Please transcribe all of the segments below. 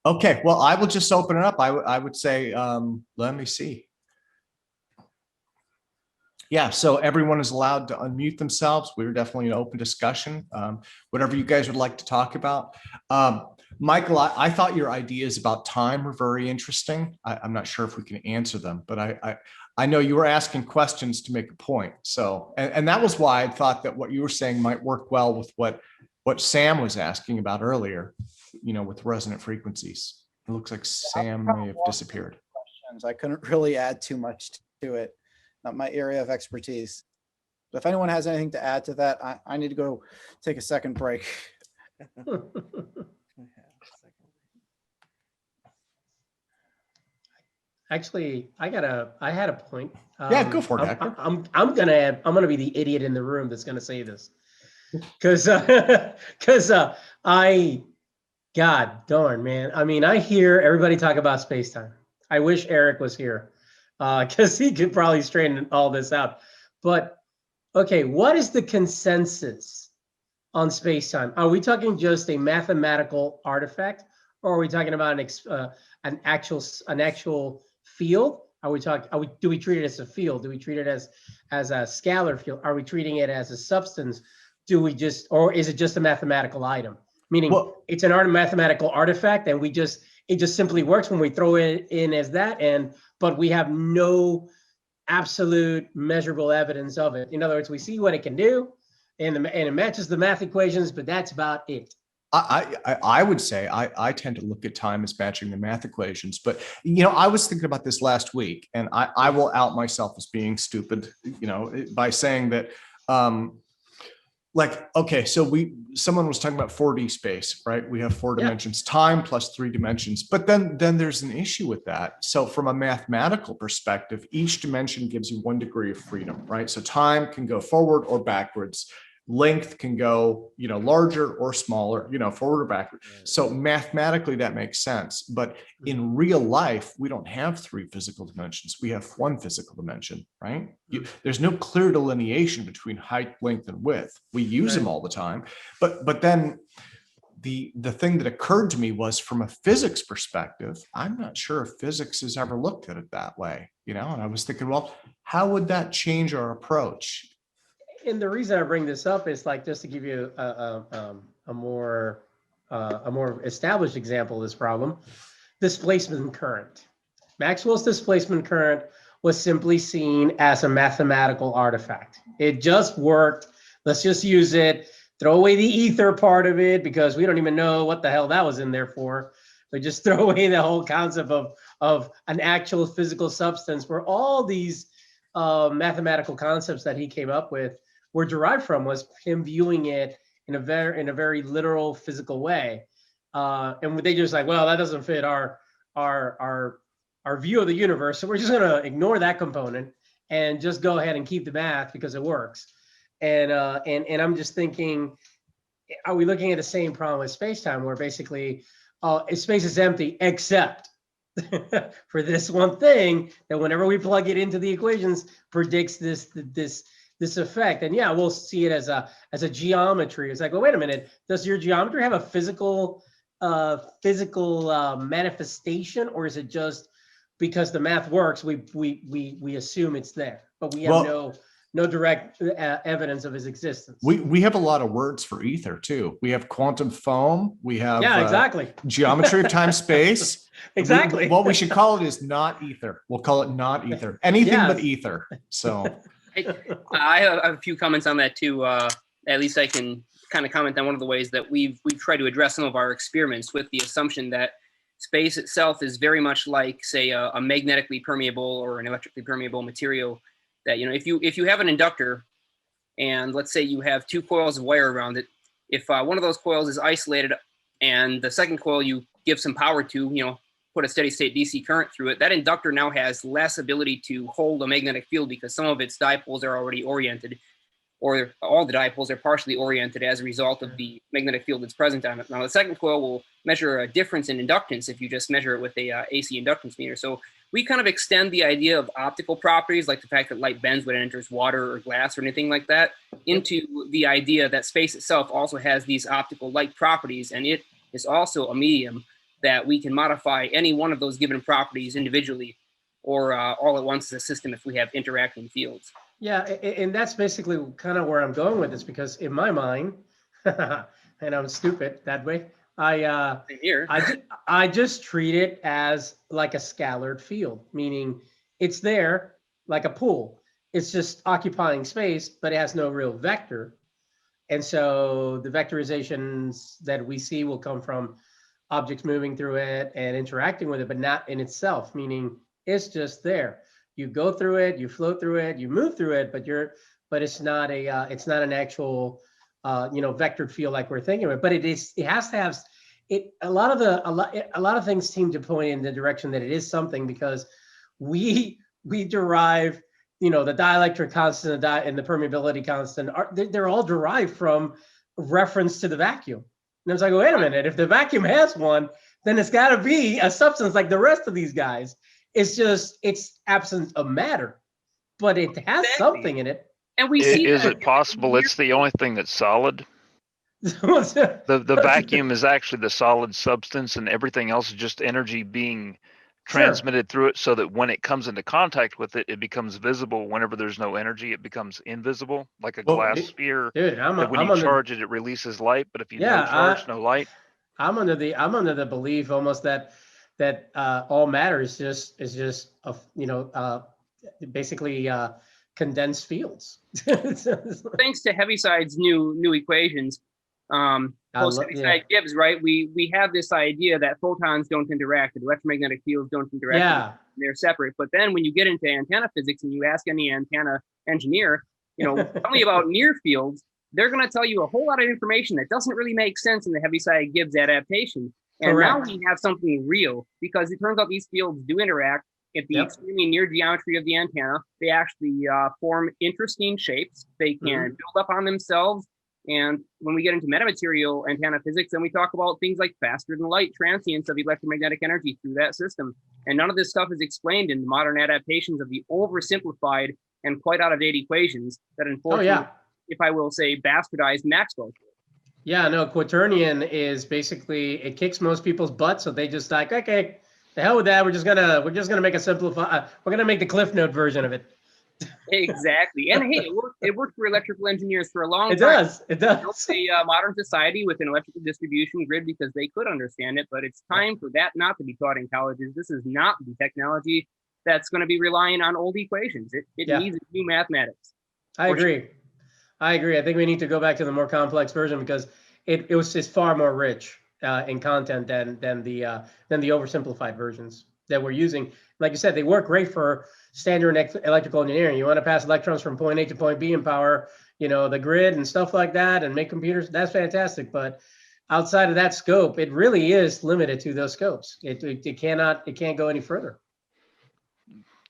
Okay, well, I will just open it up. I would say, let me see. Yeah, so everyone is allowed to unmute themselves. We're definitely an open discussion. Whatever you guys would like to talk about. Michael, I thought your ideas about time were very interesting. I'm not sure if we can answer them, but I know you were asking questions to make a point. So, and that was why I thought that what you were saying might work well with what Sam was asking about earlier, with resonant frequencies. It looks like Sam may have disappeared. I couldn't really add too much to it. Not my area of expertise. But if anyone has anything to add to that, I need to go take a second break. Actually, I had a point. Yeah, go for it. I'm gonna be the idiot in the room that's gonna say this, because God darn, man. I mean, I hear everybody talk about space-time. I wish Eric was here, because he could probably straighten all this out. But okay, what is the consensus on space-time? Are we talking just a mathematical artifact, or are we talking about an actual field? Do we treat it as a field? Do we treat it as a scalar field? Are we treating it as a substance? Or is it just a mathematical item? Meaning, it's an mathematical artifact, and it just simply works when we throw it in as that, but we have no absolute measurable evidence of it. In other words, we see what it can do, and it matches the math equations, but that's about it. I would say I tend to look at time as matching the math equations, but I was thinking about this last week, and I will out myself as being stupid, by saying that, okay, so someone was talking about 4D space, right? We have four dimensions, time plus 3 dimensions, but then there's an issue with that. So from a mathematical perspective, each dimension gives you 1 degree of freedom, right? So time can go forward or backwards. Length can go, larger or smaller, forward or backward. So mathematically that makes sense. But in real life, we don't have 3 physical dimensions. We have 1 physical dimension, right? There's no clear delineation between height, length, and width. We use them all the time. But then the thing that occurred to me was, from a physics perspective, I'm not sure if physics has ever looked at it that way, and I was thinking, well, how would that change our approach? And the reason I bring this up is just to give you a more established example of this problem: displacement current. Maxwell's displacement current was simply seen as a mathematical artifact. It just worked. Let's just use it. Throw away the ether part of it, because we don't even know what the hell that was in there for. So just throw away the whole concept of an actual physical substance, where all these mathematical concepts that he came up with were derived from, was him viewing it in a very literal physical way. And they just well, that doesn't fit our view of the universe, so we're just going to ignore that component and just go ahead and keep the math because it works. And I'm just thinking, are we looking at the same problem with space-time, where basically space is empty except for this one thing that, whenever we plug it into the equations, predicts this effect? And yeah, we'll see it as a geometry. It's well, wait a minute, does your geometry have a physical manifestation, or is it just because the math works, we assume it's there, but we have no direct evidence of its existence? We have a lot of words for ether too. We have quantum foam. We have exactly geometry of time space. Exactly. What we should call it is not ether. We'll call it not ether. Anything but ether. So I have a few comments on that too. At least I can kind of comment on one of the ways that we've tried to address some of our experiments, with the assumption that space itself is very much like, say, a magnetically permeable or an electrically permeable material. That, if you have an inductor, and let's say you have 2 coils of wire around it, if one of those coils is isolated and the second coil you give some power to, put a steady state DC current through it, that inductor now has less ability to hold a magnetic field, because some of its dipoles are already oriented, or all the dipoles are partially oriented as a result of the magnetic field that's present on it. Now, the second coil will measure a difference in inductance if you just measure it with a AC inductance meter. So we kind of extend the idea of optical properties, like the fact that light bends when it enters water or glass or anything like that, into the idea that space itself also has these optical light properties, and it is also a medium. that we can modify any one of those given properties individually or all at once as a system if we have interacting fields. Yeah, and that's basically kind of where I'm going with this, because in my mind, and I'm stupid that way, I just treat it as like a scalared field, meaning it's there like a pool. It's just occupying space, but it has no real vector. And so the vectorizations that we see will come from objects moving through it and interacting with it, but not in itself, meaning it's just there. You go through it, you float through it, you move through it, but it's not an actual vectored field like we're thinking of it. But it has to have it. A lot of things seem to point in the direction that it is something, because we derive, the dielectric constant and the permeability constant they're all derived from reference to the vacuum. And I was like, wait a minute, if the vacuum has one, then it's got to be a substance like the rest of these guys. It's absent of matter, but it has something in it. And we see Is it possible it's the only thing that's solid? The vacuum is actually the solid substance, and everything else is just energy being transmitted through it, so that when it comes into contact with it, it becomes visible. Whenever there's no energy, it becomes invisible, like a glass sphere. Dude, when you charge it, it releases light, but if you don't charge, no light. I'm under the belief almost that all matter is just basically condensed fields. Thanks to Heaviside's new equations, Heaviside Gibbs, right? We have this idea that photons don't interact, that electromagnetic fields don't interact. Yeah. They're separate. But then when you get into antenna physics and you ask any antenna engineer, tell me about near fields, they're going to tell you a whole lot of information that doesn't really make sense in the Heaviside Gibbs adaptation. And Correct. now we have something real, because it turns out these fields do interact at the extremely near geometry of the antenna. They actually form interesting shapes. They can build up on themselves. And when we get into metamaterial antenna physics, then we talk about things like faster than light transients of electromagnetic energy through that system. And none of this stuff is explained in the modern adaptations of the oversimplified and quite out of date equations that, unfortunately, if I will say, bastardized Maxwell. Yeah, no, quaternion is basically, it kicks most people's butts, so they just like, okay, the hell with that. We're just gonna make a simplify. We're gonna make the Cliff Note version of it. Exactly, and hey, it worked for electrical engineers for a long time. It does. Built a modern society with an electrical distribution grid because they could understand it. But it's time for that not to be taught in colleges. This is not the technology that's going to be relying on old equations. It needs new mathematics. I agree. I think we need to go back to the more complex version, because it was just far more rich in content than the oversimplified versions that we're using. Like you said, they work great for standard electrical engineering. You want to pass electrons from point A to point B and power, the grid and stuff like that, and make computers. That's fantastic. But outside of that scope, it really is limited to those scopes. It can't go any further.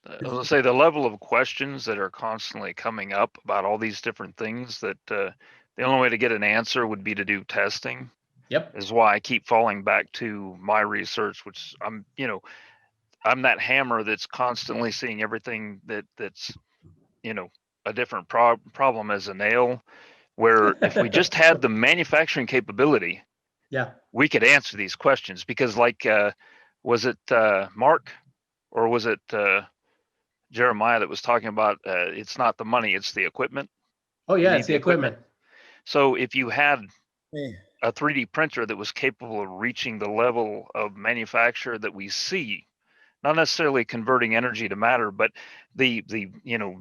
I was gonna say, the level of questions that are constantly coming up about all these different things, that the only way to get an answer would be to do testing. Yep. Is why I keep falling back to my research, which I'm that hammer that's constantly seeing everything that's a different problem as a nail, where if we just had the manufacturing capability, we could answer these questions. Because like, was it Mark or was it Jeremiah that was talking about it's not the money, it's the equipment? Oh yeah, it's the equipment. So if you had a 3D printer that was capable of reaching the level of manufacture that we see, not necessarily converting energy to matter, but the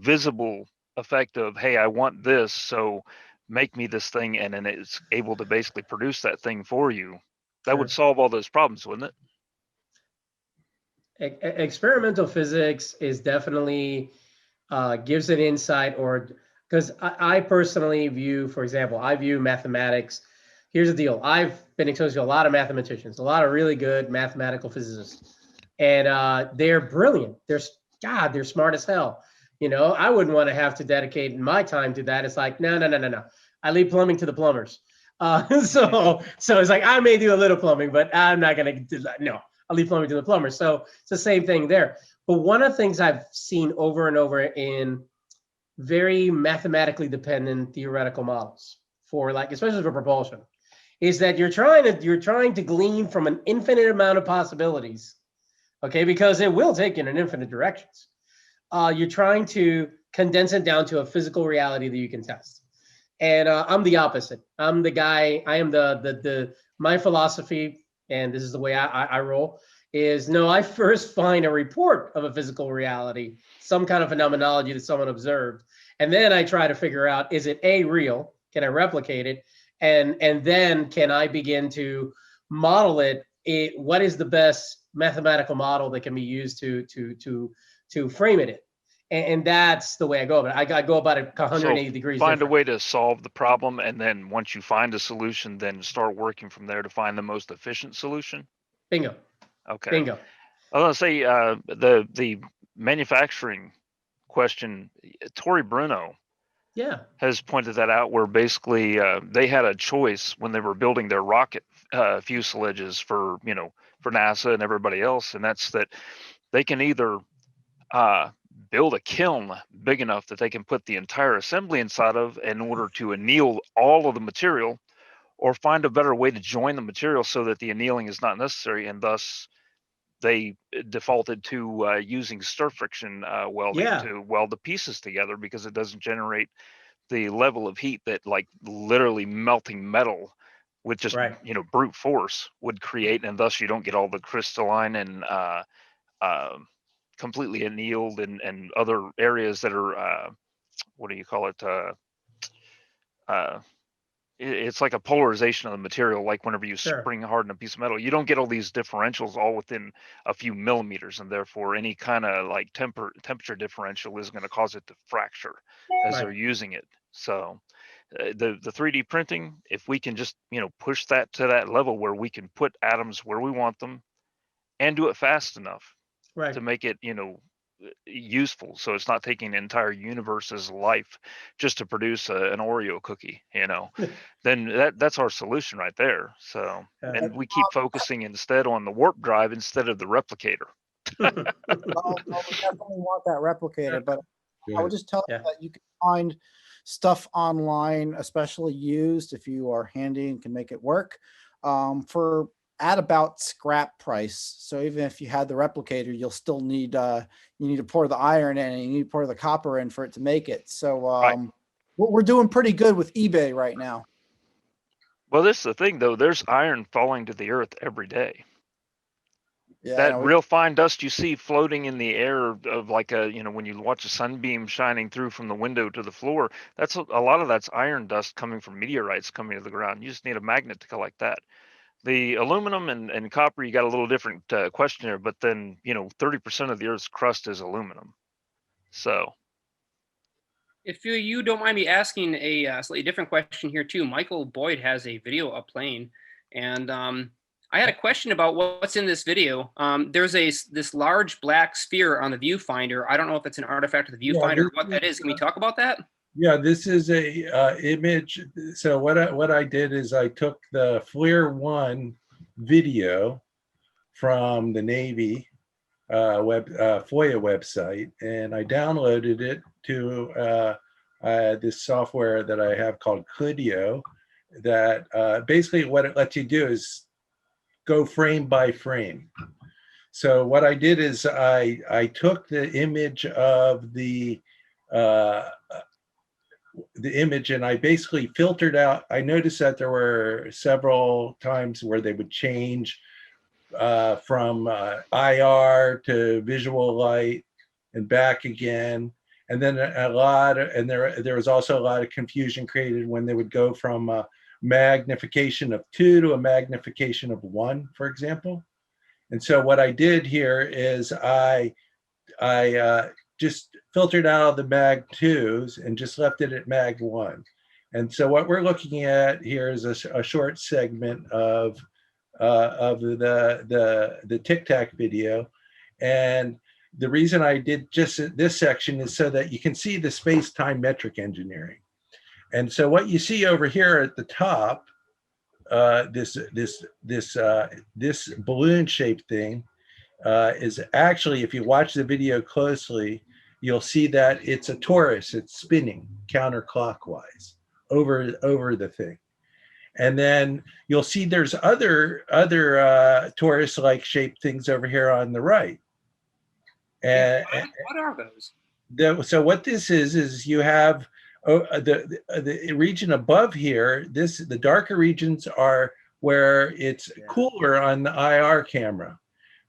visible effect of, hey, I want this, so make me this thing, and then it's able to basically produce that thing for you. That would solve all those problems, wouldn't it? Experimental physics is definitely gives an insight, because I personally view, for example, I view mathematics. Here's the deal. I've been exposed to a lot of mathematicians, a lot of really good mathematical physicists, and they're brilliant. They're smart as hell. I wouldn't want to have to dedicate my time to that. It's like, no. I leave plumbing to the plumbers. So it's like, I may do a little plumbing, but I'm not going to do that. No, I'll leave plumbing to the plumbers. So it's the same thing there. But one of the things I've seen over and over in very mathematically dependent theoretical models for, like, especially for propulsion, is that you're trying to glean from an infinite amount of possibilities, okay? Because it will take you in infinite directions. You're trying to condense it down to a physical reality that you can test. And I'm the opposite. I'm the guy. I am my philosophy, and this is the way I roll. Is no, I first find a report of a physical reality, some kind of phenomenology that someone observed, and then I try to figure out, is it A, real? Can I replicate it? And then can I begin to model it? What is the best mathematical model that can be used to frame it in? And that's the way I go about it. I go about it 180 degrees. Find different. a way to solve the problem, and then once you find a solution, then start working from there to find the most efficient solution. Bingo. Okay. Bingo. I was gonna say the manufacturing question. Tori Bruno Yeah. has pointed that out, where basically they had a choice when they were building their rocket fuselages for NASA and everybody else, and that's that they can either build a kiln big enough that they can put the entire assembly inside of in order to anneal all of the material, or find a better way to join the material so that the annealing is not necessary, and thus they defaulted to using stir friction welding to weld the pieces together, because it doesn't generate the level of heat that like literally melting metal with just brute force would create, and thus you don't get all the crystalline and completely annealed and other areas that are what do you call it? It's like a polarization of the material. Like whenever you spring harden a piece of metal, you don't get all these differentials all within a few millimeters, and therefore any kind of like temperature differential is going to cause it to fracture as they're using it. So the 3D printing, if we can just push that to that level where we can put atoms where we want them and do it fast enough to make it useful, so it's not taking an entire universe's life just to produce an Oreo cookie, then that's our solution right there. So and we keep focusing instead on the warp drive instead of the replicator. Well, we definitely want that replicator, but I would just tell you that you can find stuff online, especially used, if you are handy and can make it work, for at about scrap price. So even if you had the replicator, you'll still need you need to pour the iron in, and you need to pour the copper in for it to make it. So we're doing pretty good with eBay right now. Well, this is the thing though, there's iron falling to the earth every day. Yeah, that real fine dust you see floating in the air of like a, when you watch a sunbeam shining through from the window to the floor, that's a lot of that's iron dust coming from meteorites coming to the ground. You just need a magnet to collect that. The aluminum and copper, you got a little different question there, but then 30% of the Earth's crust is aluminum. So, if you don't mind me asking a slightly different question here too, Michael Boyd has a video up playing, and I had a question about what's in this video. There's this large black sphere on the viewfinder. I don't know if it's an artifact of the viewfinder or what that is. Can we talk about that? Yeah, this is a image. So what I did is I took the FLIR 1 video from the Navy FOIA website, and I downloaded it to this software that I have called Clidio, that basically what it lets you do is go frame by frame. So what I did is I took the image of the image, and I basically filtered out. I noticed that there were several times where they would change from IR to visual light and back again. And then there was also a lot of confusion created when they would go from a magnification of 2 to a magnification of 1, for example. And so what I did here is I just filtered out all the mag 2s and just left it at mag 1. And so what we're looking at here is a short segment of the Tic Tac video. And the reason I did just this section is so that you can see the space-time metric engineering. And so what you see over here at the top, this balloon-shaped thing is actually, if you watch the video closely, you'll see that it's a torus. It's spinning counterclockwise over the thing. And then you'll see there's other torus-like shaped things over here on the right. And what are those? so what this is you have the region above here. The darker regions are where it's cooler on the IR camera,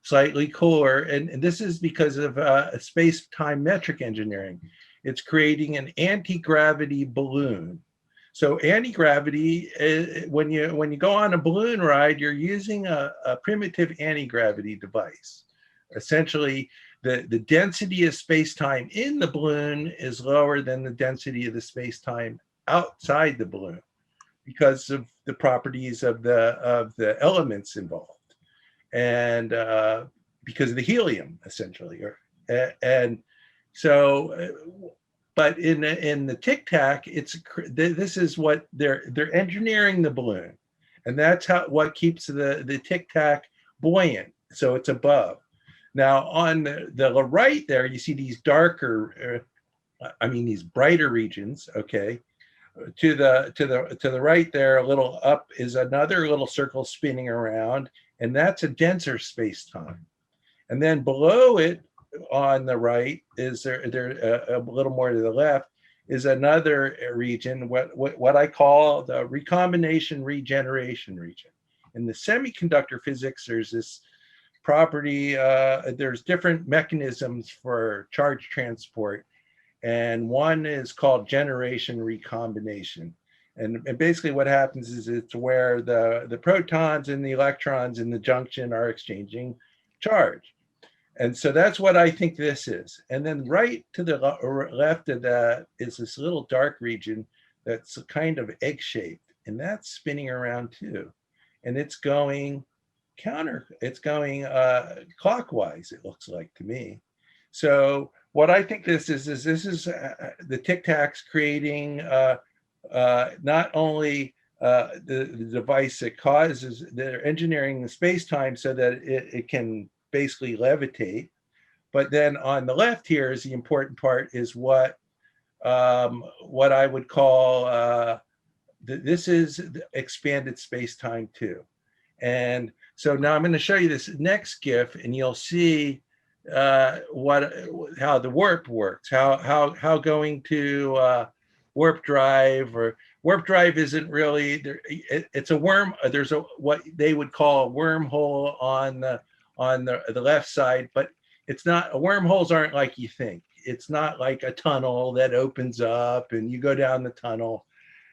slightly cooler, and this is because of space-time metric engineering. It's creating an anti-gravity balloon. So anti-gravity, when you go on a balloon ride, you're using a primitive anti-gravity device. Essentially, the density of space-time in the balloon is lower than the density of the space-time outside the balloon because of the properties of the elements involved, and because of the helium, essentially. And so, but in the Tic Tac, this is what they're engineering the balloon, and that's what keeps the Tic Tac buoyant, so it's above. Now on the right there, you see these darker, these brighter regions. Okay, to the right there, a little up is another little circle spinning around, and that's a denser space-time. And then below it, on the right, is there a little more to the left, is another region, what I call the recombination regeneration region. In the semiconductor physics, there's this property, there's different mechanisms for charge transport, and one is called generation recombination. And basically what happens is it's where the protons and the electrons in the junction are exchanging charge. And so that's what I think this is. And then right to the left of that is this little dark region that's kind of egg-shaped, and that's spinning around too. And it's going clockwise, it looks like to me. So what I think this is the Tic Tacs creating not only the device that causes, they're engineering the space-time so that it can basically levitate. But then on the left here is the important part, is what I would call, this is the expanded space-time too. And so now I'm going to show you this next GIF, and you'll see how the warp works, how going to warp drive, or warp drive isn't really there. It's a worm. There's what they would call a wormhole on the left side, but it's not. Wormholes aren't like you think. It's not like a tunnel that opens up and you go down the tunnel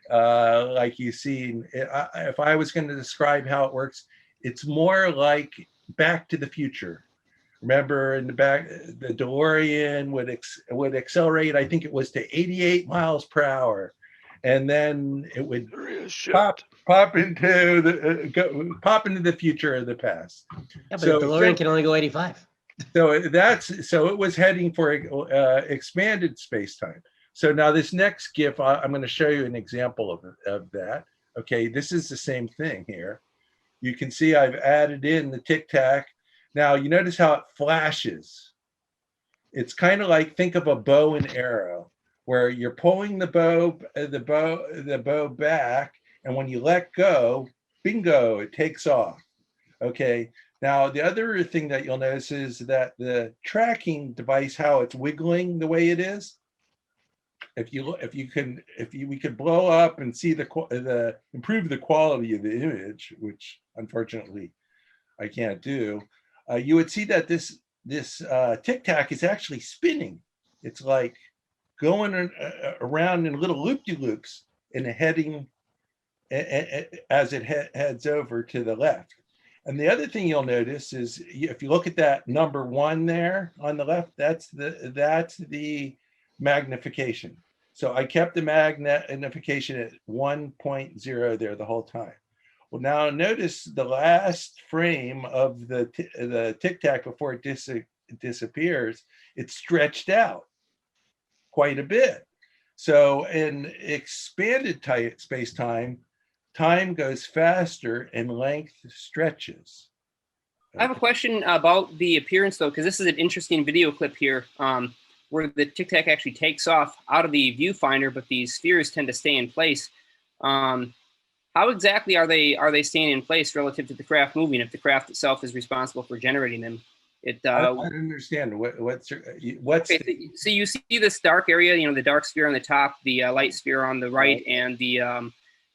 like you see. If I was going to describe how it works, it's more like Back to the Future. Remember, in the back, the DeLorean would accelerate, I think it was to 88 miles per hour, and then it would pop into the future of the past. Yeah, but so the DeLorean can only go 85. So it was heading for expanded space-time. So now this next GIF, I'm going to show you an example of that. Okay, this is the same thing here. You can see I've added in the Tic Tac. Now you notice how it flashes. It's kind of like, think of a bow and arrow, where you're pulling the bow back, and when you let go, bingo, it takes off. Okay. Now the other thing that you'll notice is that the tracking device, how it's wiggling the way it is. We could blow up and see improve the quality of the image, which unfortunately I can't do. You would see that this Tic Tac is actually spinning. It's like going around in little loop-de-loops and heading as it heads over to the left. And the other thing you'll notice is, if you look at that number 1 there on the left, that's the magnification. So I kept the magnification at 1.0 there the whole time. Well, now notice the last frame of the Tic Tac before it disappears, it's stretched out quite a bit. So in expanded space-time, time goes faster and length stretches. I have a question about the appearance, though, because this is an interesting video clip here where the Tic Tac actually takes off out of the viewfinder, but these spheres tend to stay in place. How exactly are they staying in place relative to the craft moving if the craft itself is responsible for generating them? I don't understand what's okay, so you see this dark area, the dark sphere on the top, the light sphere on the right, and the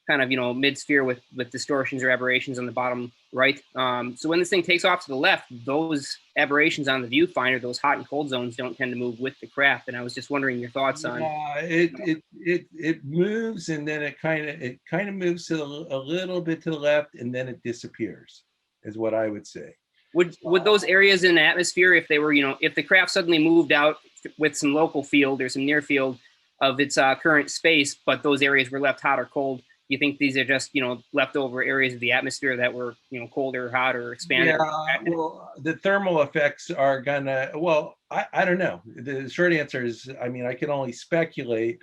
kind of mid sphere with distortions or aberrations on the bottom right. So when this thing takes off to the left, those aberrations on the viewfinder, those hot and cold zones, don't tend to move with the craft. And I was just wondering your thoughts on. It moves, and then it kind of moves to a little bit to the left, and then it disappears, is what I would say. Would those areas in the atmosphere, if they were, if the craft suddenly moved out with some local field or some near field of its current space, but those areas were left hot or cold, you think these are just, leftover areas of the atmosphere that were, cold or hot or expanded? Yeah, well, the thermal effects are gonna, well, I don't know. The short answer is, I mean, I can only speculate,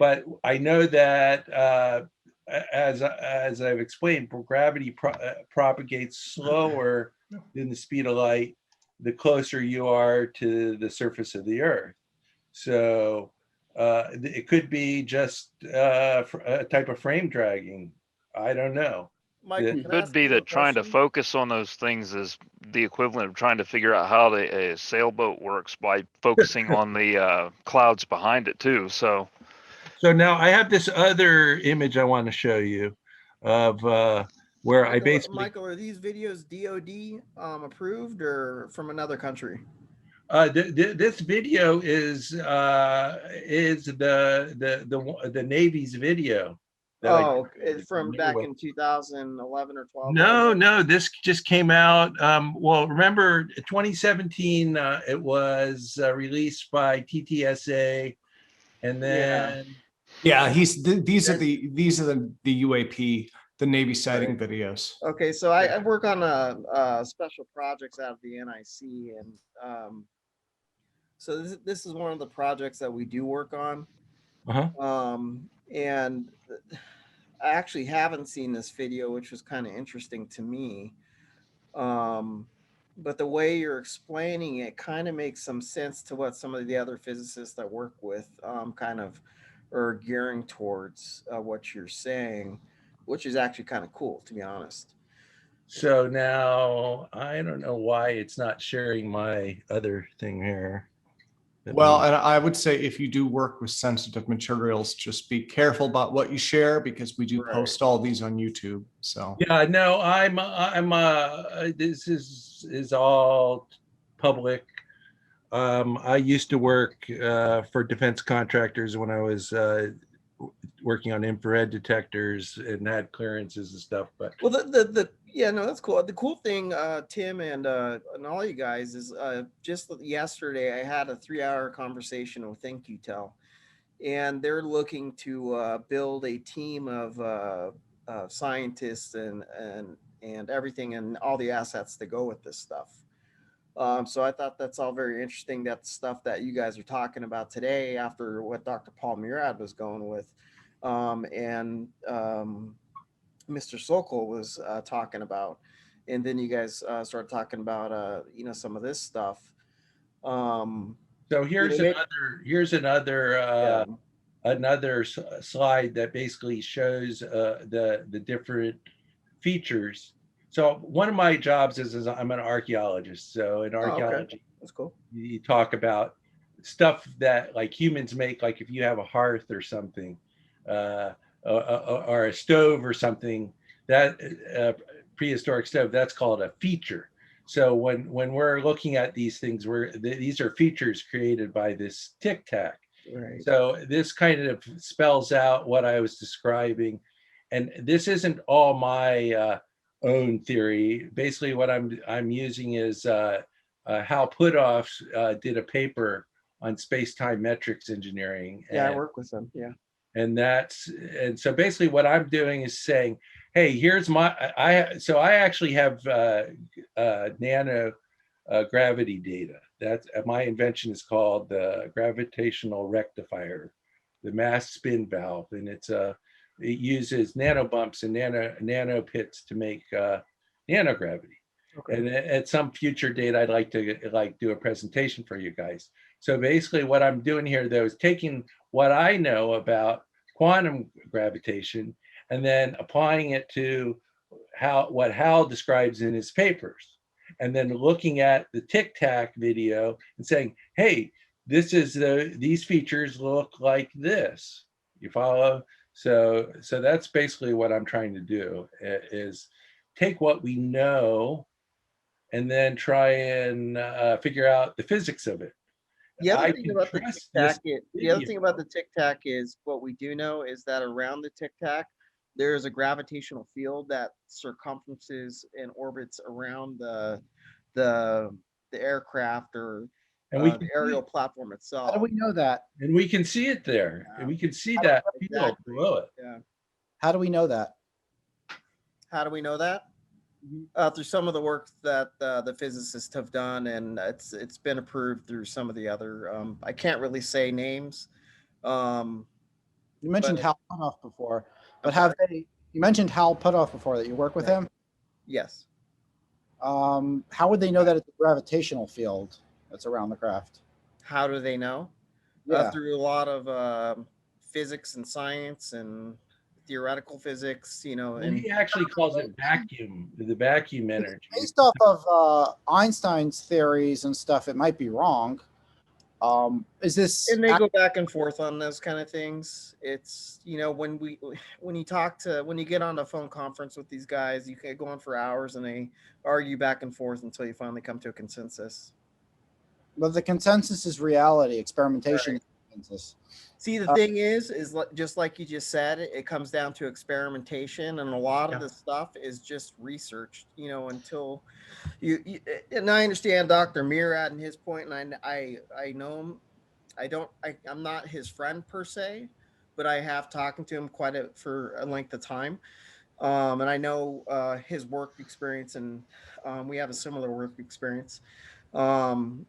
but I know that as I've explained, gravity propagates slower than the speed of light the closer you are to the surface of the Earth. So it could be just a type of frame dragging. I don't know. Mike, It could be that trying to focus on those things is the equivalent of trying to figure out how a sailboat works by focusing on the clouds behind it too. So now I have this other image I want to show you of where I basically. Michael, are these videos DoD approved or from another country? This video is the Navy's video. It's from back in 2011 or 12. No, this just came out. Well, remember 2017, it was released by TTSA, and then these are the UAP, the Navy sighting videos. Okay, so I work on special projects out of the NIC, and so this is one of the projects that we do work on. And I actually haven't seen this video, which was kind of interesting to me. But the way you're explaining it kind of makes some sense to what some of the other physicists I work with kind of are gearing towards what you're saying, which is actually kind of cool, to be honest. So now I don't know why it's not sharing my other thing here. Well, and I would say if you do work with sensitive materials, just be careful about what you share, because we do post all these on YouTube. So yeah, no, I'm this is all public. I used to work for defense contractors when I was working on infrared detectors and had clearances and stuff. But well, yeah, no, that's cool. The cool thing, Tim and all you guys, is just yesterday I had a 3-hour conversation with ThinkUTel, and they're looking to build a team of scientists and everything and all the assets that go with this stuff. So I thought that's all very interesting. That stuff that you guys are talking about today, after what Dr. Paul Murad was going with, and Mr. Sokol was talking about, and then you guys started talking about some of this stuff. So here's another slide that basically shows the different features. So one of my jobs is I'm an archaeologist. So in archaeology, that's cool. You talk about stuff that like humans make, like if you have a hearth or something, or a stove or something, that prehistoric stove, that's called a feature. So when we're looking at these things, these are features created by this tic tac. Right. So this kind of spells out what I was describing, and this isn't all my own theory. Basically, what I'm using is Hal Puthoff did a paper on space-time metrics engineering. Yeah, I work with them. Yeah. And so basically what I'm doing is saying, hey, here's I actually have nano gravity data. That's my invention is called the gravitational rectifier, the mass spin valve, and it uses nanobumps and nano pits to make nanogravity. Okay. And at some future date, I'd like to do a presentation for you guys. So basically what I'm doing here, though, is taking what I know about quantum gravitation and then applying it to what Hal describes in his papers, and then looking at the Tic Tac video and saying, hey, these features look like this. You follow? So that's basically what I'm trying to do, is take what we know and then try and figure out the physics of it. The other thing about the Tic Tac is what we do know is that around the Tic Tac, there is a gravitational field that circumferences and orbits around the aircraft or the aerial platform itself. How do we know that? And we can see it there. Yeah. And we can see that field below it. Yeah. How do we know that? How do we know that? Through some of the work that the physicists have done, and it's been approved through some of the other. I can't really say names. You mentioned Hal Puthoff before, but you mentioned Hal Puthoff before, that you work with him? Yes. How would they know that it's a gravitational field that's around the craft? How do they know? Yeah. Through a lot of physics and science and theoretical physics, And he actually calls it the vacuum energy. Based off of Einstein's theories and stuff, it might be wrong. Is this? And they go back and forth on those kind of things. It's when you get on a phone conference with these guys, you can go on for hours and they argue back and forth until you finally come to a consensus. But the consensus is reality. Experimentation is consensus. See, the thing is just like you just said, it comes down to experimentation, and a lot of the stuff is just research, until you and I understand Dr. Murad and his point, and I know him. I'm not his friend per se, but I have talked to him for a length of time. And I know his work experience, and we have a similar work experience. And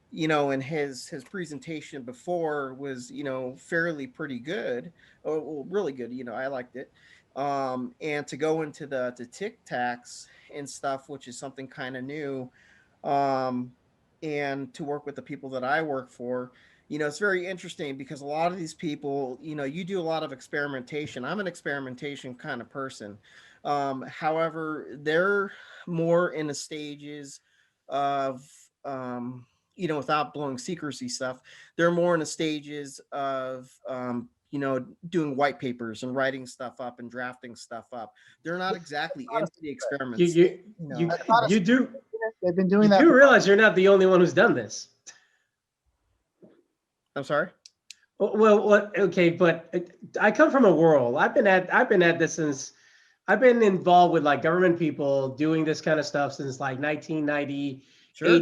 his presentation before was fairly pretty good, really good. I liked it. And to go into the Tic Tacs and stuff, which is something kind of new, and to work with the people that I work for, it's very interesting because a lot of these people, you do a lot of experimentation. I'm an experimentation kind of person. However, they're more in the stages of without blowing secrecy stuff, they're more in the stages of doing white papers and writing stuff up and drafting stuff up. They're not exactly into the experiments. You do. They've been doing that. You realize you're not the only one who's done this. I'm sorry. Well, okay, but I come from a world. I've been at this since. I've been involved with like government people doing this kind of stuff since like 1998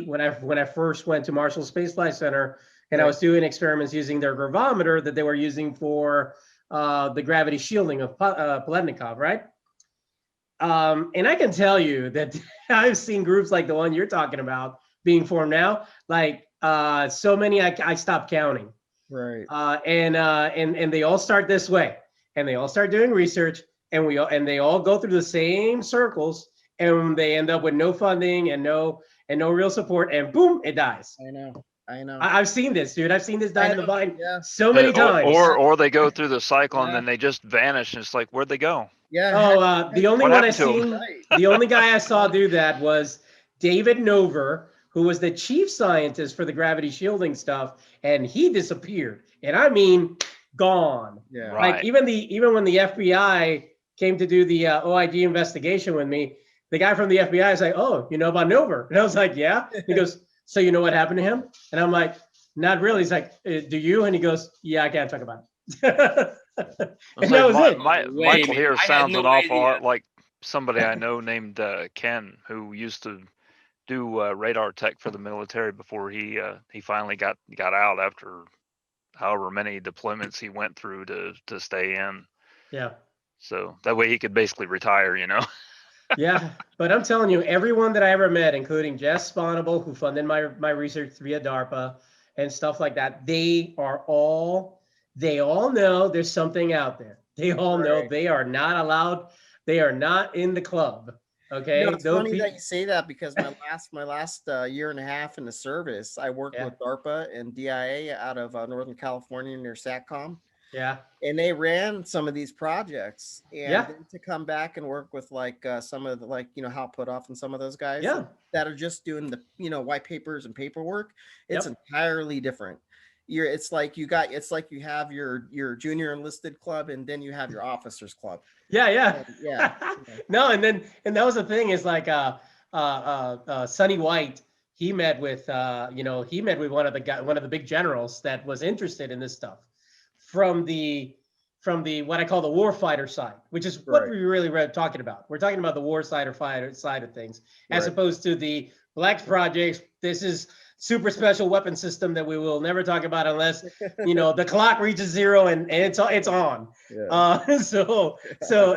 when I first went to Marshall Space Flight Center, and I was doing experiments using their gravimeter that they were using for the gravity shielding of Paletnikov, right? And I can tell you that I've seen groups like the one you're talking about being formed now, like so many I stopped counting. Right. And they all start this way, and they all start doing research. And they all go through the same circles, and they end up with no funding and no real support, and boom, it dies. I know. I've seen this, dude. I've seen this die in the vine so many times. Or they go through the cycle and then they just vanish, and it's like, where'd they go? Yeah. Oh, the only the only guy I saw do that was David Nover, who was the chief scientist for the gravity shielding stuff, and he disappeared. And I mean, gone. Yeah. Right. Like even when the FBI came to do the OIG investigation with me, the guy from the FBI is like, "Oh, you know about Nover?" And I was like, "Yeah." He goes, "So you know what happened to him?" And I'm like, "Not really." He's like, "Do you?" And he goes, "Yeah, I can't talk about it." And that was it. Michael here sounds an awful lot like somebody I know named Ken, who used to do radar tech for the military before he finally got out after however many deployments he went through to stay in. Yeah. So that way he could basically retire, Yeah, but I'm telling you, everyone that I ever met, including Jess Sponable, who funded my research via DARPA and stuff like that, they all know there's something out there. They all know they are not allowed. They are not in the club. Okay. It's funny that you say that, because my last year and a half in the service, I worked with DARPA and DIA out of Northern California near SATCOM. Yeah. And they ran some of these projects, and Yeah. then to come back and work with like some of the, like, you know, Hal Putoff and some of those guys Yeah. that are just doing the, you know, white papers and paperwork, it's Yep. entirely different. It's like you have your junior enlisted club, and then you have your officers club. Yeah, yeah. Yeah. No, and that was the thing is like Sonny White, he met with he met with one of the big generals that was interested in this stuff from the what I call the warfighter side, which is what Right. we really were talking about. We're talking about the war side or fighter side of things, as Right. opposed to the Black projects. This is super special weapon system that we will never talk about unless the clock reaches zero and it's on. Yeah. So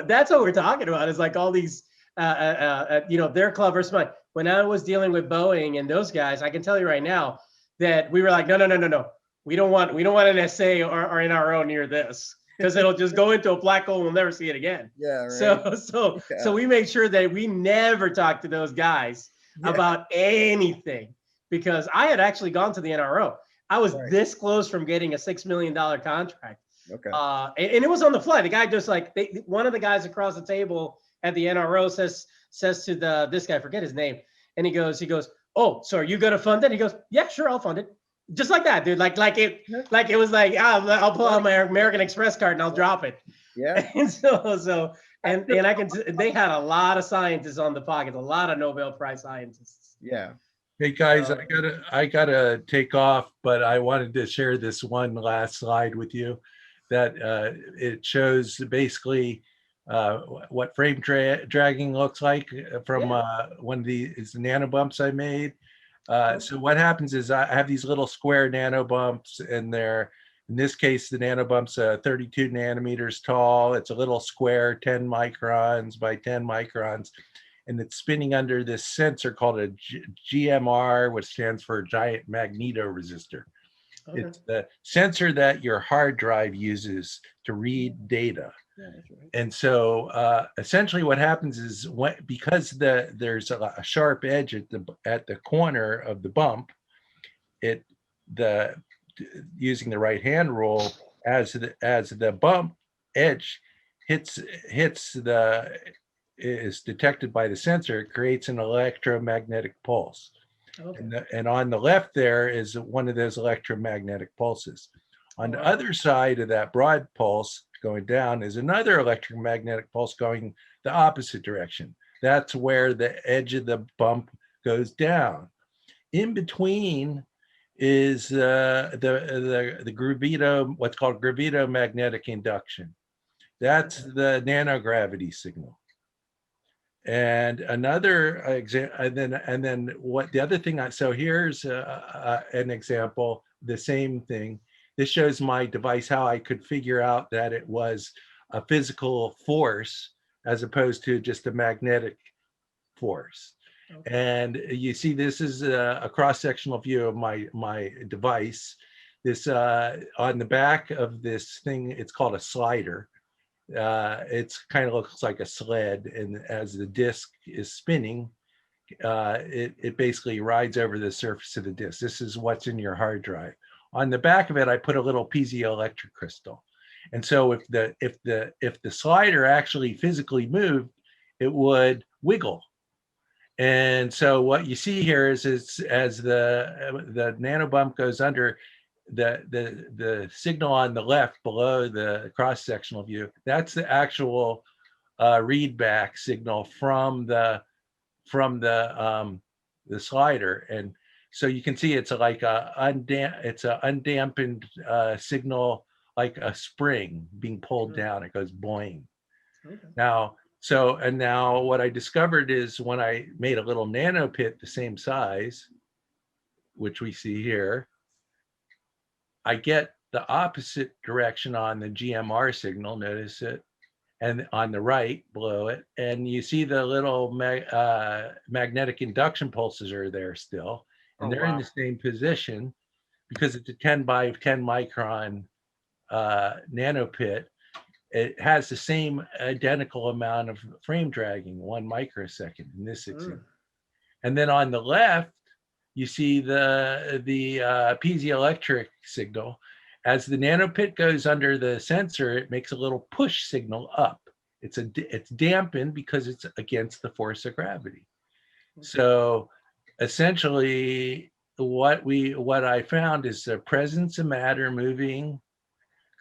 that's what we're talking about. Is like all these their club versus mine. When I was dealing with Boeing and those guys, I can tell you right now that we were like, no. We don't want an SA or NRO near this, because it'll just go into a black hole and we'll never see it again. Yeah. Right. So we make sure that we never talk to those guys about anything, because I had actually gone to the NRO. I was this close from getting a $6 million contract. Okay. And it was on the fly. The guy just like one of the guys across the table at the NRO says to this guy, I forget his name, and he goes, oh, so are you gonna fund it? He goes, yeah, sure, I'll fund it. Just like that, dude. Like it was like, I'll pull out my American Express card and I'll drop it. Yeah. And they had a lot of scientists on the pocket, a lot of Nobel Prize scientists. Yeah. Hey guys, I gotta take off, but I wanted to share this one last slide with you that it shows basically what frame dragging looks like from one of these nanobumps I made. So what happens is I have these little square nanobumps, and in this case, the nanobump's 32 nanometers tall. It's a little square, 10 microns by 10 microns, and it's spinning under this sensor called a GMR, which stands for giant magnetoresistor. Okay. It's the sensor that your hard drive uses to read data. Yeah, that's right. And so essentially what happens is because there's a sharp edge at the corner of the bump, using the right hand rule, as the bump edge is detected by the sensor, it creates an electromagnetic pulse. Okay. And on the left there is one of those electromagnetic pulses. On the other side of that broad pulse going down is another electromagnetic pulse going the opposite direction. That's where the edge of the bump goes down. In between is the what's called gravitomagnetic induction. That's the nanogravity signal. And another example, and then what the other thing so here's an example, the same thing. This shows my device, how I could figure out that it was a physical force as opposed to just a magnetic force. Okay. And you see, this is a cross-sectional view of my device. This on the back of this thing, it's called a slider. It's kind of looks like a sled, and as the disc is spinning, it basically rides over the surface of the disc. This is what's in your hard drive. On the back of it, I put a little piezoelectric crystal, and so if the slider actually physically moved, it would wiggle. And so what you see here is as the nanobump goes under, the signal on the left below the cross-sectional view, that's the actual readback signal from the slider. And so you can see it's like it's an undampened signal, like a spring being pulled down. It goes boing. Okay. Now what I discovered is when I made a little nano pit the same size, which we see here, I get the opposite direction on the GMR signal, notice it, and on the right below it, and you see the little magnetic induction pulses are there still, and they're in the same position because it's a 10 by 10 micron nano pit. It has the same identical amount of frame dragging, 1 microsecond in this example. And then on the left, you see the piezoelectric signal, As the nanopit goes under the sensor, it makes a little push signal up. It's dampened because it's against the force of gravity. So essentially what I found is the presence of matter moving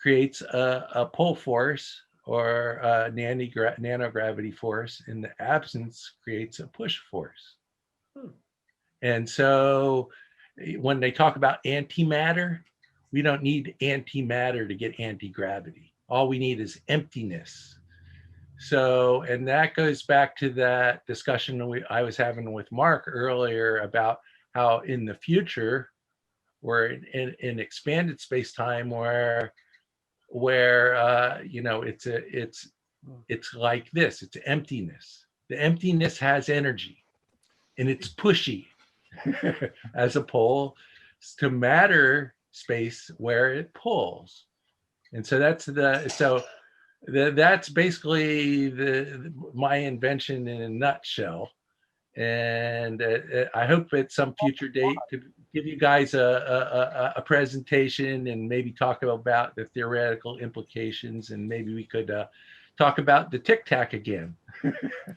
creates a pull force or a nanogravity force, and the absence creates a push force. And so when they talk about antimatter, we don't need antimatter to get anti-gravity. All we need is emptiness. So, and that goes back to that discussion I was having with Mark earlier about how in the future, we're in expanded space-time where you know, it's like this, it's emptiness. The emptiness has energy and it's pushy as opposed to matter space where it pulls. And so that's that's basically my invention in a nutshell. And I hope at some future date to give you guys a presentation and maybe talk about the theoretical implications, and maybe we could talk about the tic tac again.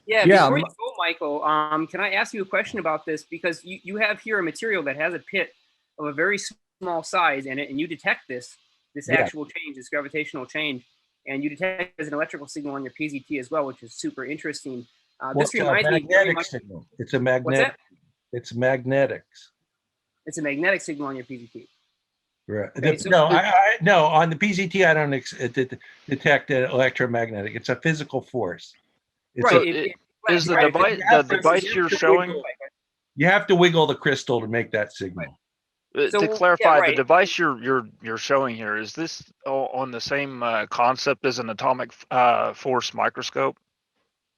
Yeah, before you go, Michael, can I ask you a question about this? Because you have here a material that has a pit of a very small size in it, and you detect this actual change, this gravitational change, and you detect it as an electrical signal on your PZT as well, which is super interesting. This reminds me very much. Signal. It's a magnetic. It's magnetics. It's a magnetic signal on your PZT. Right. Okay, no, on the PZT I don't detect electromagnetic. It's a physical force. It's right. Is the device you're showing? You have to wiggle the crystal to make that signal. Right. To clarify, the device you're showing here, is this on the same concept as an atomic force microscope?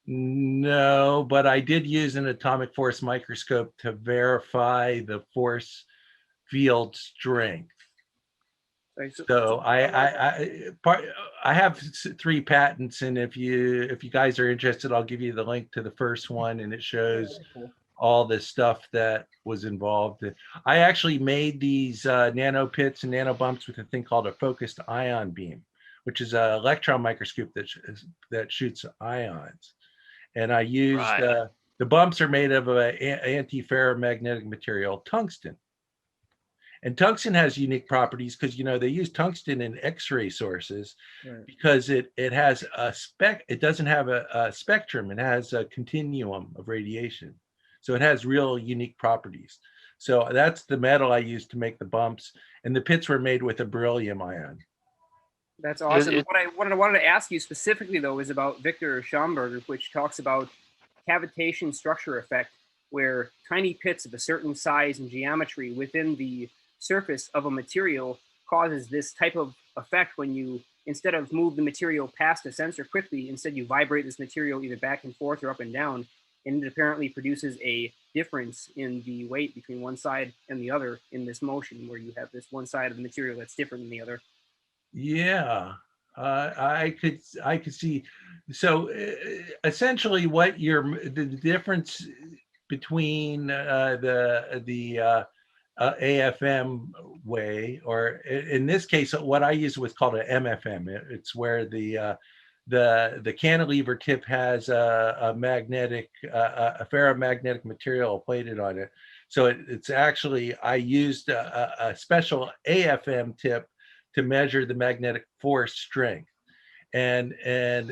No, but I did use an atomic force microscope to verify the force field strength. So I have 3 patents, and if you guys are interested, I'll give you the link to the first one, and it shows all the stuff that was involved. I actually made these nano pits and nano bumps with a thing called a focused ion beam, which is an electron microscope that shoots ions. And I used the bumps are made of an anti-ferromagnetic material, tungsten. And tungsten has unique properties because, you know, they use tungsten in X-ray sources because it has it doesn't have a spectrum. It has a continuum of radiation. So it has real unique properties. So that's the metal I used to make the bumps. And the pits were made with a beryllium ion. That's awesome. What I wanted to ask you specifically, though, is about Victor Schomburger, which talks about cavitation structure effect, where tiny pits of a certain size and geometry within the surface of a material causes this type of effect when you, instead of move the material past a sensor quickly, instead you vibrate this material either back and forth or up and down, and it apparently produces a difference in the weight between one side and the other in this motion, where you have this one side of the material that's different than the other. Yeah, I could see. So essentially, what the difference between the AFM way, or in this case, what I use was called an MFM. It's where the cantilever tip has a ferromagnetic material plated on it. So it's actually, I used a special AFM tip to measure the magnetic force strength. And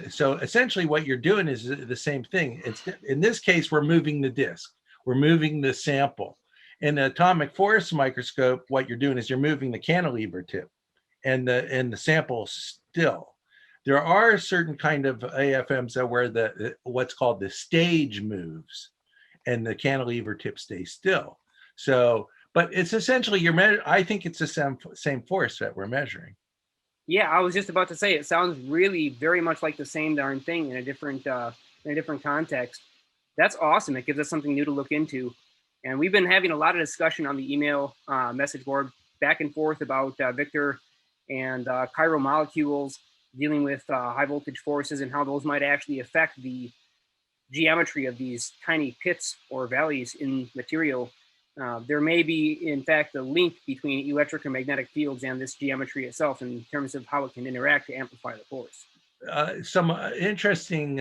so essentially what you're doing is the same thing. It's, in this case, we're moving the disk, we're moving the sample. In the atomic force microscope, what you're doing is you're moving the cantilever tip and the sample still. There are certain kind of AFMs that where what's called the stage moves and the cantilever tip stays still. So, but it's essentially I think it's the same force that we're measuring. Yeah, I was just about to say, it sounds really very much like the same darn thing in a different context. That's awesome. It gives us something new to look into. And we've been having a lot of discussion on the email message board back and forth about Victor and chiral molecules dealing with high voltage forces and how those might actually affect the geometry of these tiny pits or valleys in material. there may be, in fact, a link between electric and magnetic fields and this geometry itself in terms of how it can interact to amplify the force. Some interesting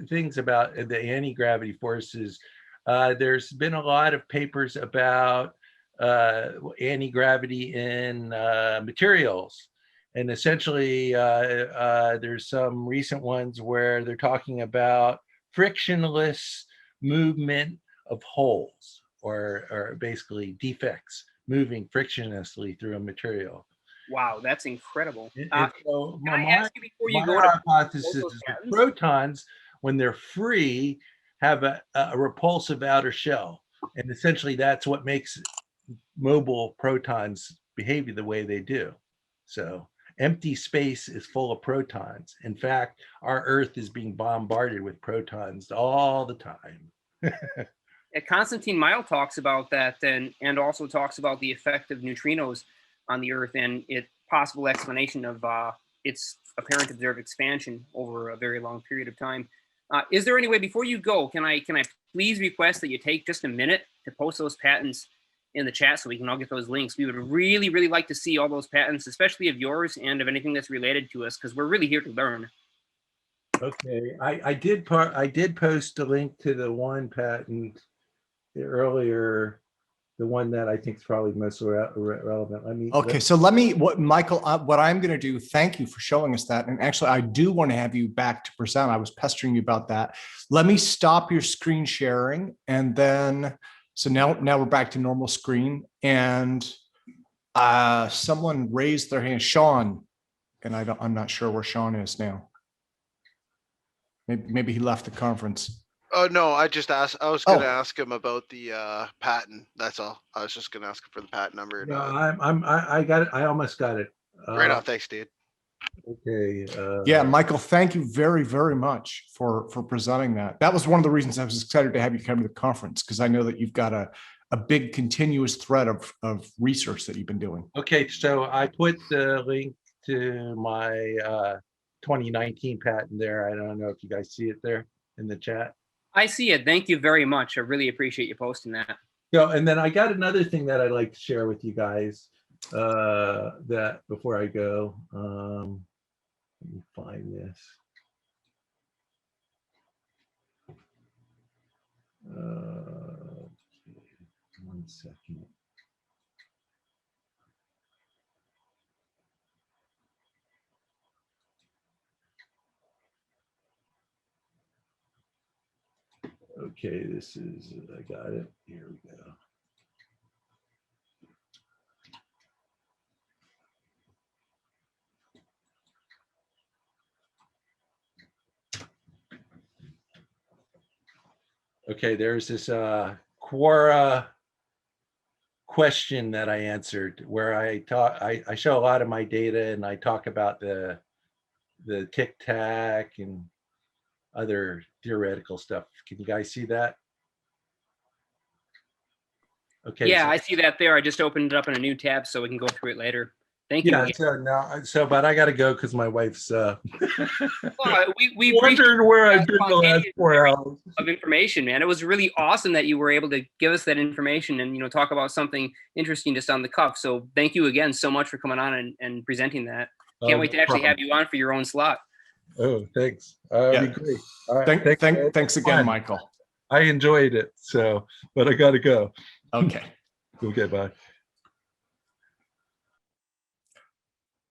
things about the anti-gravity forces. There's been a lot of papers about anti-gravity in materials. And essentially, there's some recent ones where they're talking about frictionless movement of holes, or basically defects moving frictionlessly through a material. Wow, that's incredible. So can I ask you before you my go to hypothesis is that protons, when they're free, have a repulsive outer shell. And essentially that's what makes mobile protons behave the way they do. So empty space is full of protons. In fact, our Earth is being bombarded with protons all the time. Constantine Mile talks about that, and also talks about the effect of neutrinos on the Earth and its possible explanation of its apparent observed expansion over a very long period of time. Is there any way, before you go, can I please request that you take just a minute to post those patents in the chat so we can all get those links? We would really, really like to see all those patents, especially of yours and of anything that's related to us, because we're really here to learn. Okay, I did post a link to the one patent earlier, the one that I think is probably most relevant. Okay, so Michael, what I'm going to do, thank you for showing us that. And actually, I do want to have you back to present. I was pestering you about that. Let me stop your screen sharing. And then, so now we're back to normal screen. And someone raised their hand, Sean, and I'm not sure where Sean is now. Maybe he left the conference. Oh no, I just asked. I was going to ask him about the patent. That's all. I was just going to ask him for the patent number. No, I got it. I almost got it. Right on. Thanks, dude. Okay. Yeah, Michael, thank you very, very much for presenting that. That was one of the reasons I was excited to have you come to the conference, because I know that you've got a big continuous thread of research that you've been doing. Okay, so I put the link to my 2019 patent there. I don't know if you guys see it there in the chat. I see it. Thank you very much. I really appreciate you posting that. So, and then I got another thing that I'd like to share with you guys that before I go. Let me find this. One second. Okay, this is, I got it. Here we go. Okay, there's this Quora question that I answered where I show a lot of my data and I talk about the tic-tac and other theoretical stuff. Can you guys see that? Okay. Yeah, I see that there. I just opened it up in a new tab so we can go through it later. Thank you. Yeah, but I got to go because my wife's we wondering where I've been the last 4 hours of information, man. It was really awesome that you were able to give us that information and talk about something interesting just on the cuff. So thank you again so much for coming on and presenting that. Can't wait to actually have you on for your own slot. Oh, thanks. That'd be great. All right, thanks again, Michael. I enjoyed it. So, but I got to go. Okay. Okay, bye.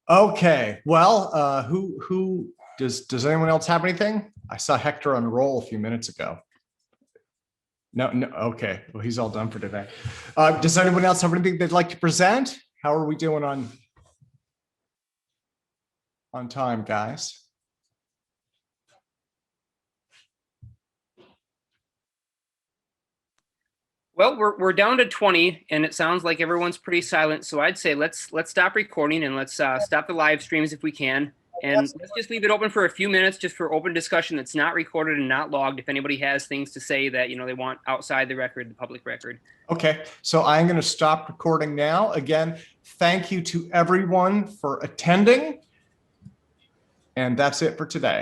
Okay. Well, who does anyone else have anything? I saw Hector on a roll a few minutes ago. No. Okay. Well, he's all done for today. Does anyone else have anything they'd like to present? How are we doing on time, guys? Well, we're down to 20, and it sounds like everyone's pretty silent. So I'd say let's stop recording and let's stop the live streams if we can, and let's just leave it open for a few minutes, just for open discussion that's not recorded and not logged. If anybody has things to say that they want outside the record, the public record. Okay, so I'm going to stop recording now. Again, thank you to everyone for attending, and that's it for today.